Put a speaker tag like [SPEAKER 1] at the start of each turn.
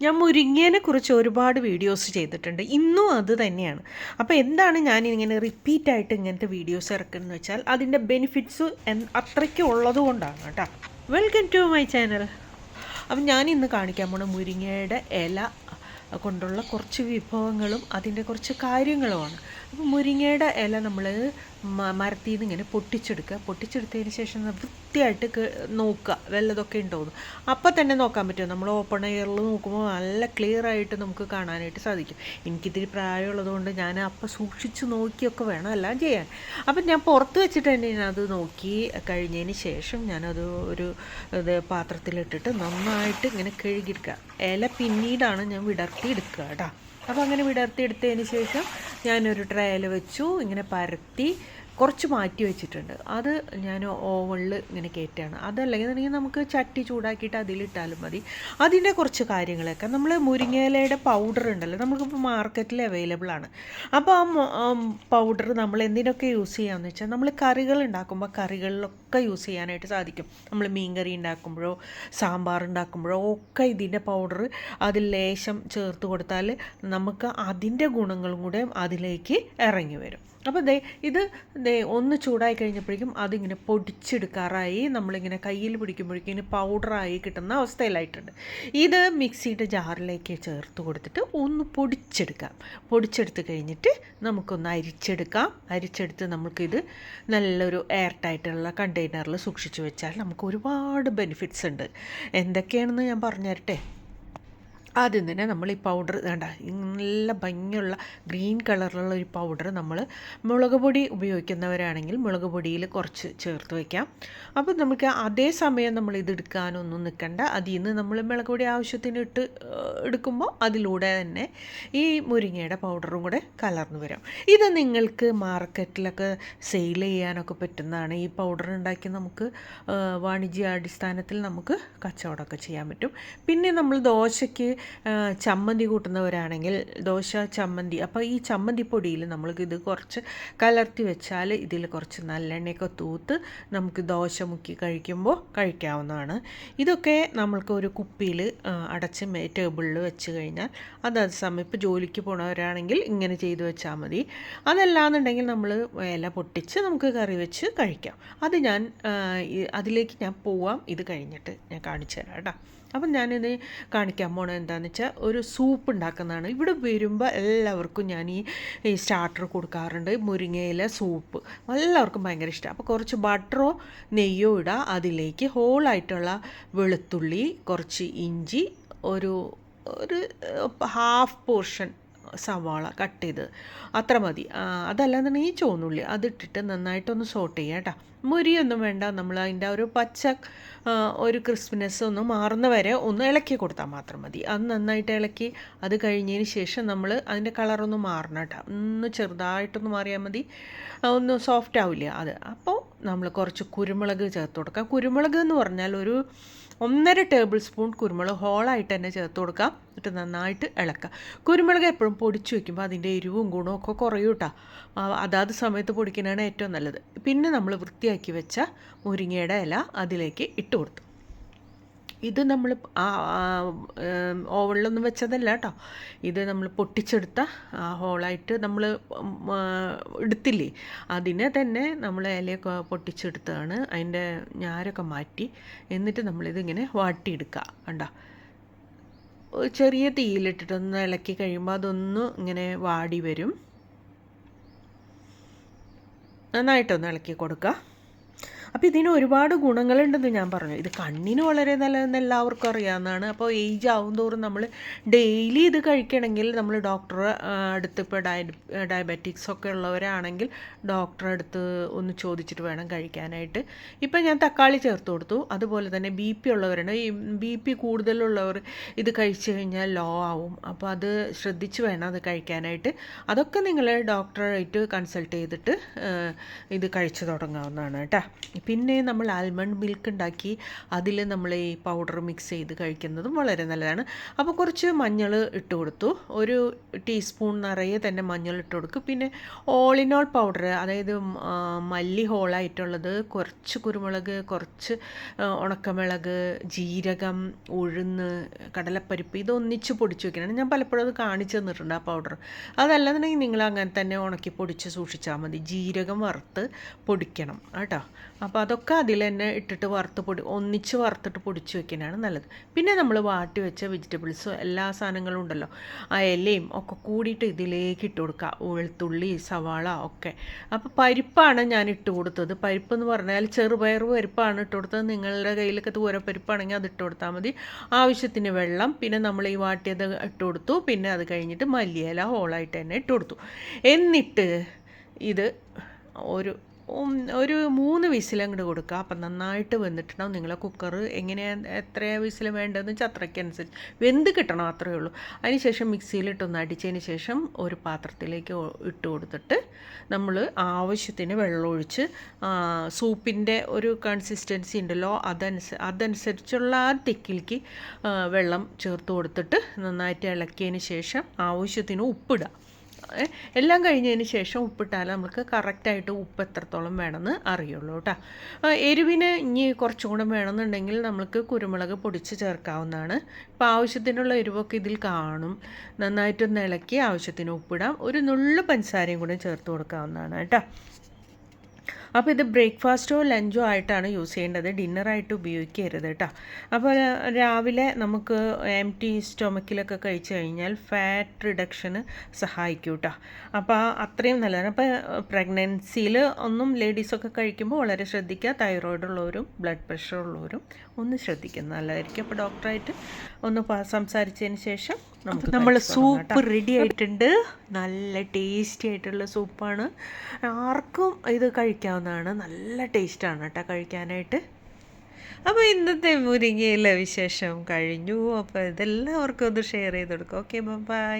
[SPEAKER 1] ഞാൻ മുരിങ്ങേനെക്കുറിച്ച് ഒരുപാട് വീഡിയോസ് ചെയ്തിട്ടുണ്ട്. ഇന്നും അത് തന്നെയാണ്. അപ്പോൾ എന്താണ് ഞാനിങ്ങനെ റിപ്പീറ്റായിട്ട് ഇങ്ങനത്തെ വീഡിയോസ് ഇറക്കുന്നതെന്ന് വെച്ചാൽ അതിൻ്റെ ബെനിഫിറ്റ്സ് അത്രയ്ക്ക് ഉള്ളത് കൊണ്ടാണ് കേട്ടോ. Welcome to my channel. അപ്പം ഞാൻ ഇന്ന് കാണിക്കാൻ പോണ മുരിങ്ങയുടെ ഇല കൊണ്ടുള്ള കുറച്ച് വിഭവങ്ങളും അതിൻ്റെ കുറച്ച് കാര്യങ്ങളുമാണ്. അപ്പോൾ മുരിങ്ങയുടെ ഇല നമ്മൾ മരത്തിൽ നിന്ന് ഇങ്ങനെ പൊട്ടിച്ചെടുത്തതിന് ശേഷം വൃത്തിയായിട്ട് നോക്കുക വല്ലതൊക്കെ ഉണ്ടോയെന്ന്. അപ്പം തന്നെ നോക്കാൻ പറ്റും. നമ്മൾ ഓപ്പൺ എയറിൽ നോക്കുമ്പോൾ നല്ല ക്ലിയർ ആയിട്ട് നമുക്ക് കാണാനായിട്ട് സാധിക്കും. എനിക്കിത്തിരി പ്രായമുള്ളതുകൊണ്ട് ഞാൻ അപ്പം സൂക്ഷിച്ച് നോക്കിയൊക്കെ വേണം എല്ലാം ചെയ്യാൻ. അപ്പം ഞാൻ പുറത്ത് വെച്ചിട്ട് തന്നെ അത് നോക്കി കഴിഞ്ഞതിന് ശേഷം ഞാനത് ഒരു പാത്രത്തിലിട്ടിട്ട് നന്നായിട്ട് ഇങ്ങനെ കഴുകിയെടുക്കുക. ഇല പിന്നീടാണ് ഞാൻ വിടർത്തി എടുക്കുക കേട്ടോ. അപ്പോൾ അങ്ങനെ വിടർത്തി എടുത്തതിന് ശേഷം ഞാനൊരു ട്രേയിൽ വെച്ചു, ഇങ്ങനെ പരത്തി കുറച്ച് മാറ്റി വെച്ചിട്ടുണ്ട്. അത് ഞാൻ ഓവണിൽ ഇങ്ങനെ കയറ്റുകയാണ്. അതല്ലെങ്കിൽ നമുക്ക് ചട്ടി ചൂടാക്കിയിട്ട് അതിലിട്ടാലും മതി. അതിൻ്റെ കുറച്ച് കാര്യങ്ങളൊക്കെ നമ്മൾ മുരിങ്ങയിലയുടെ പൗഡർ ഉണ്ടല്ലോ, നമുക്കിപ്പോൾ മാർക്കറ്റിൽ അവൈലബിൾ ആണ്. അപ്പോൾ ആ പൗഡർ നമ്മൾ എന്തിനൊക്കെ യൂസ് ചെയ്യാമെന്ന് വെച്ചാൽ നമ്മൾ കറികൾ ഉണ്ടാക്കുമ്പോൾ കറികളിലൊക്കെ യൂസ് ചെയ്യാനായിട്ട് സാധിക്കും. നമ്മൾ മീൻ കറി ഉണ്ടാക്കുമ്പോഴോ സാമ്പാർ ഉണ്ടാക്കുമ്പോഴോ ഒക്കെ ഇതിൻ്റെ പൗഡർ അതിൽ ലേശം ചേർത്ത് കൊടുത്താൽ നമുക്ക് അതിൻ്റെ ഗുണങ്ങളും കൂടെ അതിലേക്ക് ഇറങ്ങി വരും. അപ്പോൾ ഇത് ഒന്ന് ചൂടായി കഴിഞ്ഞപ്പോഴേക്കും അതിങ്ങനെ പൊടിച്ചെടുക്കാറായി. നമ്മളിങ്ങനെ കയ്യിൽ പിടിക്കുമ്പോഴേക്കും ഇങ്ങനെ പൗഡറായി കിട്ടുന്ന അവസ്ഥയിലായിട്ടുണ്ട്. ഇത് മിക്സിയുടെ ജാറിലേക്ക് ചേർത്ത് കൊടുത്തിട്ട് ഒന്ന് പൊടിച്ചെടുക്കാം. പൊടിച്ചെടുത്ത് കഴിഞ്ഞിട്ട് നമുക്കൊന്ന് അരിച്ചെടുത്ത് നമുക്കിത് നല്ലൊരു എയർ ടൈറ്റുള്ള കണ്ടെയ്നറിൽ സൂക്ഷിച്ച് വെച്ചാൽ നമുക്ക് ഒരുപാട് ബെനിഫിറ്റ്സ് ഉണ്ട്. എന്തൊക്കെയാണെന്ന് ഞാൻ പറഞ്ഞു തരട്ടെ. ആദ്യം തന്നെ നമ്മൾ ഈ പൗഡർ വേണ്ട, നല്ല ഭംഗിയുള്ള ഗ്രീൻ കളറിലുള്ള ഒരു പൗഡർ നമ്മൾ മുളക് പൊടി ഉപയോഗിക്കുന്നവരാണെങ്കിൽ മുളക് പൊടിയിൽ കുറച്ച് ചേർത്ത് വയ്ക്കാം. അപ്പോൾ നമുക്ക് അതേ സമയം നമ്മൾ ഇത് എടുക്കാനൊന്നും നിൽക്കണ്ട. അതിൽ നിന്ന് നമ്മൾ മുളക് പൊടി ആവശ്യത്തിന് എടുക്കുമ്പോൾ അതിലൂടെ തന്നെ ഈ മുരിങ്ങയുടെ പൗഡറും കൂടെ കലർന്നു വരാം. ഇത് നിങ്ങൾക്ക് മാർക്കറ്റിലൊക്കെ സെയിൽ ചെയ്യാനൊക്കെ പറ്റുന്നതാണ്. ഈ പൗഡർ ഉണ്ടാക്കി നമുക്ക് വാണിജ്യാടിസ്ഥാനത്തിൽ നമുക്ക് കച്ചവടമൊക്കെ ചെയ്യാൻ പറ്റും. പിന്നെ നമ്മൾ ദോശയ്ക്ക് ചമ്മന്തി കൂട്ടുന്നവരാണെങ്കിൽ ദോശ ചമ്മന്തി, അപ്പോൾ ഈ ചമ്മന്തി പൊടിയിൽ നമ്മൾക്ക് ഇത് കുറച്ച് കലർത്തി വെച്ചാൽ ഇതിൽ കുറച്ച് നല്ലെണ്ണയൊക്കെ തൂത്ത് നമുക്ക് ദോശ മുക്കി കഴിക്കുമ്പോൾ കഴിക്കാവുന്നതാണ്. ഇതൊക്കെ നമ്മൾക്ക് ഒരു കുപ്പിയിൽ അടച്ച് ടേബിളിൽ വെച്ച് കഴിഞ്ഞാൽ അതത് സമയം ഇപ്പോൾ ജോലിക്ക് പോണവരാണെങ്കിൽ ഇങ്ങനെ ചെയ്ത് വെച്ചാൽ മതി. അതല്ലാന്നുണ്ടെങ്കിൽ നമ്മൾ ഇല പൊട്ടിച്ച് നമുക്ക് കറി വെച്ച് കഴിക്കാം. അത് അതിലേക്ക് ഞാൻ പോവാം. ഇത് കഴിഞ്ഞിട്ട് ഞാൻ കാണിച്ചു തരാം കേട്ടോ. അപ്പം ഞാനിത് കാണിക്കാൻ പോണത് എന്താണെന്ന് വെച്ചാൽ ഒരു സൂപ്പ് ഉണ്ടാക്കുന്നതാണ്. ഇവിടെ വരുമ്പോൾ എല്ലാവർക്കും ഞാൻ ഈ സ്റ്റാർട്ടർ കൊടുക്കാറുണ്ട്. മുരിങ്ങയില സൂപ്പ് എല്ലാവർക്കും ഭയങ്കര ഇഷ്ടമാണ്. അപ്പോൾ കുറച്ച് ബട്ടറോ നെയ്യോ ഇടുക. അതിലേക്ക് ഹോളായിട്ടുള്ള വെളുത്തുള്ളി, കുറച്ച് ഇഞ്ചി, ഒരു ഹാഫ് പോർഷൻ സവാള കട്ട് ചെയ്ത് അത്ര മതി. അതല്ലാന്നുണ്ടെങ്കിൽ ചുവന്നുള്ളി അതിട്ടിട്ട് നന്നായിട്ടൊന്ന് സോട്ട് ചെയ്യുക കേട്ടോ. മുരിയൊന്നും വേണ്ട. നമ്മൾ അതിൻ്റെ ഒരു പച്ച ഒരു ക്രിസ്പിനെസ് ഒന്ന് മാറുന്ന വരെ ഒന്ന് ഇളക്കി കൊടുത്താൽ മാത്രം മതി. അത് നന്നായിട്ട് ഇളക്കി അത് കഴിഞ്ഞതിന് ശേഷം നമ്മൾ അതിൻ്റെ കളറൊന്ന് മാറണം കേട്ടോ. ഒന്ന് ചെറുതായിട്ടൊന്ന് മാറിയാൽ മതി. ഒന്ന് സോഫ്റ്റ് ആവില്ല അത്. അപ്പോൾ നമ്മൾ കുറച്ച് കുരുമുളക് ചേർത്ത് കൊടുക്കുക. കുരുമുളക് എന്ന് പറഞ്ഞാൽ ഒരു 1.5 ടേബിൾ സ്പൂൺ കുരുമുളക് ഹോളായിട്ട് തന്നെ ചേർത്ത് കൊടുക്കാം. എന്നിട്ട് നന്നായിട്ട് ഇളക്കുക. കുരുമുളക് എപ്പോഴും പൊടിച്ച് വയ്ക്കുമ്പോൾ അതിൻ്റെ എരിവും ഗുണവും ഒക്കെ കുറയും കേട്ടോ. അതാത് സമയത്ത് പൊടിക്കുന്നതാണ് ഏറ്റവും നല്ലത്. പിന്നെ നമ്മൾ വൃത്തിയാക്കി വെച്ച മുരിങ്ങയുടെ ഇല അതിലേക്ക് ഇട്ട് കൊടുത്തു. ഇത് നമ്മൾ ഓവണിലൊന്നും വെച്ചതല്ല കേട്ടോ. ഇത് നമ്മൾ പൊട്ടിച്ചെടുത്ത ഹോളായിട്ട് നമ്മൾ എടുത്തില്ലേ, അതിനെ തന്നെ നമ്മൾ ഇലയൊക്കെ പൊട്ടിച്ചെടുത്താണ്. അതിൻ്റെ ഞാരൊക്കെ മാറ്റി എന്നിട്ട് നമ്മളിതിങ്ങനെ വാട്ടിയെടുക്കുക. കണ്ടോ, ചെറിയ തീയിലിട്ടിട്ടൊന്ന് ഇളക്കി കഴിയുമ്പോൾ അതൊന്ന് ഇങ്ങനെ വാടി വരും. നന്നായിട്ടൊന്ന് ഇളക്കി കൊടുക്കുക. അപ്പോൾ ഇതിന് ഒരുപാട് ഗുണങ്ങളുണ്ടെന്ന് ഞാൻ പറഞ്ഞു. ഇത് കണ്ണിന് വളരെ നല്ലതെന്ന് എല്ലാവർക്കും അറിയാവുന്നതാണ്. അപ്പോൾ ഏജ് ആവും തോറും നമ്മൾ ഡെയിലി ഇത് കഴിക്കണമെങ്കിൽ നമ്മൾ ഡോക്ടറെ അടുത്ത്, ഇപ്പോൾ ഡയബറ്റിക്സ് ഒക്കെ ഉള്ളവരാണെങ്കിൽ ഡോക്ടറെ അടുത്ത് ഒന്ന് ചോദിച്ചിട്ട് വേണം കഴിക്കാനായിട്ട്. ഇപ്പം ഞാൻ തക്കാളി ചേർത്ത് കൊടുത്തു. അതുപോലെ തന്നെ BP ഉള്ളവരാണ്. ഈ BP കൂടുതലുള്ളവർ ഇത് കഴിച്ചു കഴിഞ്ഞാൽ ലോ ആവും. അപ്പോൾ അത് ശ്രദ്ധിച്ച് വേണം അത് കഴിക്കാനായിട്ട്. അതൊക്കെ നിങ്ങൾ ഡോക്ടറായിട്ട് കൺസൾട്ട് ചെയ്തിട്ട് ഇത് കഴിച്ചു തുടങ്ങാവുന്നതാണ് കേട്ടോ. പിന്നെ നമ്മൾ ആൽമണ്ട് മിൽക്ക് ഉണ്ടാക്കി അതിൽ നമ്മൾ ഈ പൗഡർ മിക്സ് ചെയ്ത് കഴിക്കുന്നതും വളരെ നല്ലതാണ്. അപ്പോൾ കുറച്ച് മഞ്ഞൾ ഇട്ട് കൊടുത്തു, ഒരു ടീസ്പൂൺ നിറയെ തന്നെ മഞ്ഞൾ ഇട്ട് കൊടുക്കും. പിന്നെ ഓൾ ഇൻ ഓൾ പൗഡർ, അതായത് മല്ലി ഹോളായിട്ടുള്ളത്, കുറച്ച് കുരുമുളക്, കുറച്ച് ഉണക്കമുളക്, ജീരകം, ഉഴുന്ന്, കടലപ്പരിപ്പ്, ഇതൊന്നിച്ച് പൊടിച്ച് വെക്കണം. ഞാൻ പലപ്പോഴും അത് കാണിച്ചു തന്നിട്ടുണ്ട് ആ പൗഡർ. അതല്ലാന്നുണ്ടെങ്കിൽ നിങ്ങൾ അങ്ങനെ തന്നെ ഉണക്കി പൊടിച്ച് സൂക്ഷിച്ചാൽ മതി. ജീരകം വറുത്ത് പൊടിക്കണം കേട്ടോ. അപ്പോൾ അതൊക്കെ അതിൽ തന്നെ ഇട്ടിട്ട് ഒന്നിച്ച് വറുത്തിട്ട് പൊടിച്ച് വെക്കാനാണ് നല്ലത്. പിന്നെ നമ്മൾ വാട്ടി വെച്ച വെജിറ്റബിൾസും എല്ലാ സാധനങ്ങളും ഉണ്ടല്ലോ, ആ ഇലയും ഒക്കെ കൂടിയിട്ട് ഇതിലേക്ക് ഇട്ട് കൊടുക്കുക, വെളുത്തുള്ളി, സവാള ഒക്കെ. അപ്പോൾ പരിപ്പാണ് ഞാൻ ഇട്ട് കൊടുത്തത്. പരിപ്പ് എന്ന് പറഞ്ഞാൽ ചെറുപയർ പരിപ്പാണ് ഇട്ട് കൊടുത്തത്. നിങ്ങളുടെ കയ്യിലൊക്കെ തൂരപ്പരിപ്പാണെങ്കിൽ അത് ഇട്ട് കൊടുത്താൽ മതി. ആവശ്യത്തിന് വെള്ളം, പിന്നെ നമ്മൾ ഈ വാട്ടിയത് ഇട്ട് കൊടുത്തു. പിന്നെ അത് കഴിഞ്ഞിട്ട് മല്ലിയില ഹോളായിട്ട് തന്നെ ഇട്ട് കൊടുത്തു. എന്നിട്ട് ഇത് ഒരു 3 വിസിൽ അങ്ങോട്ട് കൊടുക്കുക. അപ്പം നന്നായിട്ട് വെന്തിട്ടുണ്ടാവും. നിങ്ങളെ കുക്കർ എങ്ങനെയാണ്, എത്ര വിസിൽ വേണ്ടതെന്ന് വെച്ചാൽ അത്രയ്ക്കനുസരിച്ച് വെന്ത് കിട്ടണം, അത്രയേ ഉള്ളൂ. അതിനുശേഷം മിക്സിയിലിട്ടൊന്ന് അടിച്ചതിന് ശേഷം ഒരു പാത്രത്തിലേക്ക് ഇട്ട് കൊടുത്തിട്ട് നമ്മൾ ആവശ്യത്തിന് വെള്ളമൊഴിച്ച്, സൂപ്പിൻ്റെ ഒരു കൺസിസ്റ്റൻസി ഉണ്ടല്ലോ, അതനുസരിച്ചുള്ള ആ തിക്കിലേക്ക് വെള്ളം ചേർത്ത് കൊടുത്തിട്ട് നന്നായിട്ട് ഇളക്കിയതിന് ശേഷം ആവശ്യത്തിന് ഉപ്പിടുക. എല്ലാം കഴിഞ്ഞതിന് ശേഷം ഉപ്പിട്ടാൽ നമുക്ക് കറക്റ്റായിട്ട് ഉപ്പ് എത്രത്തോളം വേണമെന്ന് അറിയുള്ളൂ കേട്ടോ. എരിവിന് ഇനി കുറച്ചും കൂടെ വേണമെന്നുണ്ടെങ്കിൽ നമുക്ക് കുരുമുളക് പൊടിച്ച് ചേർക്കാവുന്നതാണ്. ഇപ്പോൾ ആവശ്യത്തിനുള്ള എരിവൊക്കെ ഇതിൽ കാണും. നന്നായിട്ടൊന്ന് ഇളക്കി ആവശ്യത്തിന് ഉപ്പിടാം. ഒരു നുള്ളു പഞ്ചസാരയും കൂടെ ചേർത്ത് കൊടുക്കാവുന്നതാണ് കേട്ടോ. അപ്പോൾ ഇത് ബ്രേക്ക്ഫാസ്റ്റോ ലഞ്ചോ ആയിട്ടാണ് യൂസ് ചെയ്യേണ്ടത്, ഡിന്നറായിട്ട് ഉപയോഗിക്കരുത് കേട്ടോ. അപ്പോൾ രാവിലെ നമുക്ക് എംപ്റ്റി സ്റ്റൊമക്കിലൊക്കെ കഴിച്ചു കഴിഞ്ഞാൽ ഫാറ്റ് റിഡക്ഷന് സഹായിക്കും കേട്ടോ. അപ്പോൾ അത്രയും നല്ലതാണ്. അപ്പോൾ പ്രഗ്നൻസിയിൽ ലേഡീസൊക്കെ കഴിക്കുമ്പോൾ വളരെ ശ്രദ്ധിക്കുക. തൈറോയ്ഡ് ഉള്ളവരും ബ്ലഡ് പ്രഷർ ഉള്ളവരും ഒന്ന് ശ്രദ്ധിക്കുന്നത് നല്ലതായിരിക്കും. അപ്പോൾ ഡോക്ടറായിട്ട് ഒന്ന് സംസാരിച്ചതിന് ശേഷം നമ്മൾ സൂപ്പ് റെഡി ആയിട്ടുണ്ട്. നല്ല ടേസ്റ്റി ആയിട്ടുള്ള സൂപ്പാണ്. ആർക്കും ഇത് കഴിക്കാവുന്നതാണ്. നല്ല ടേസ്റ്റാണ് കേട്ടോ കഴിക്കാനായിട്ട്. അപ്പോൾ ഇന്നത്തെ മുരിങ്ങയില വിശേഷം കഴിഞ്ഞു. അപ്പോൾ ഇതെല്ലാവർക്കും ഒന്ന് ഷെയർ ചെയ്ത് കൊടുക്കും. Okay, by.